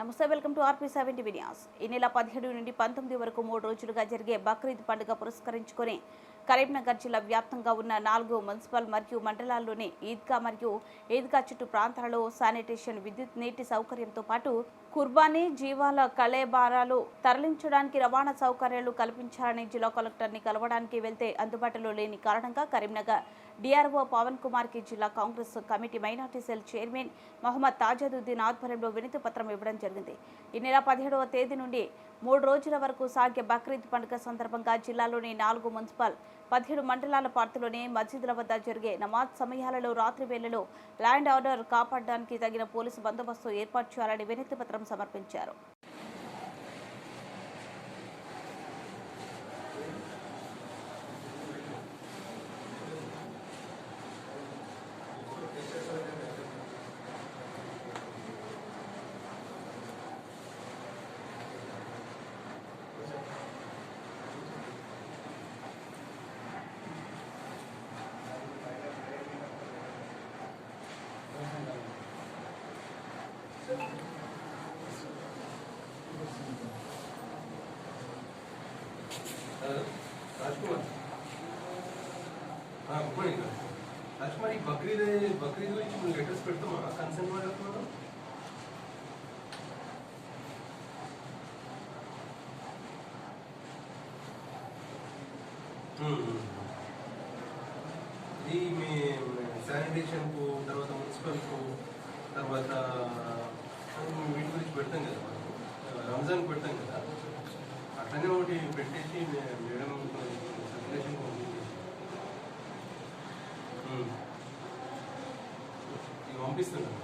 నమస్తే, welcome to RP7 TV news. ఈ నెల 17 నుండి 19 వరకు 3 రోజులుగా జరిగే బక్రీద్ పండుగ పురస్కరించుకొని కరీంనగర్ జిల్లా వ్యాప్తంగా ఉన్న 4 మున్సిపల్ మరియు మండలాల్లోని ఈద్గా మరియు ఈద్గా చుట్టూ ప్రాంతాలలో శానిటేషన్, విద్యుత్, నీటి సౌకర్యంతో పాటు కుర్బానీ, జీవాల కళేబారాలు తరలించడానికి రవాణా సౌకర్యాలు కల్పించాలని జిల్లా కలెక్టర్ని కలవడానికి వెళ్తే అందుబాటులో లేని కారణంగా కరీంనగర్ డిఆర్ఓ పవన్ కుమార్ కి జిల్లా Congress committee minority cell chairman Mohammed Tajuddin ఆధ్వర్యంలో వినతి పత్రం ఇవ్వడం జరిగింది. ఈ నెల 17వ తేదీ నుండి 3 రోజుల వరకు సాగే బక్రీద్ పండుగ సందర్భంగా జిల్లాలోని 4 మున్సిపల్, 17 మండలాల పరిధిలోని మసీదుల వద్ద జరిగే నమాజ్ సమయాలలో రాత్రి వేళలో ల్యాండ్ ఆర్డర్ కాపాడడానికి తగిన పోలీసు బందోబస్తు ఏర్పాటు చేయాలని వినతి పత్రం సమర్పించారు. राजकुमार गुड मॉर्निंग राजकुमार बकरीद गुరించి लेटर्स పెడతామా కన్సర్న్ వాడుతున్నాను ఇది మీ శానిటేషన్ కు తర్వాత మున్సిపల్ కు తర్వాత వీటి గురించి పెడతాం కదా రంజాన్ పెడతాం కదా అట్లనే ఒకటి పెట్టేసి మేడం సర్క్యులేషన్ ఇది పంపిస్తున్నాను.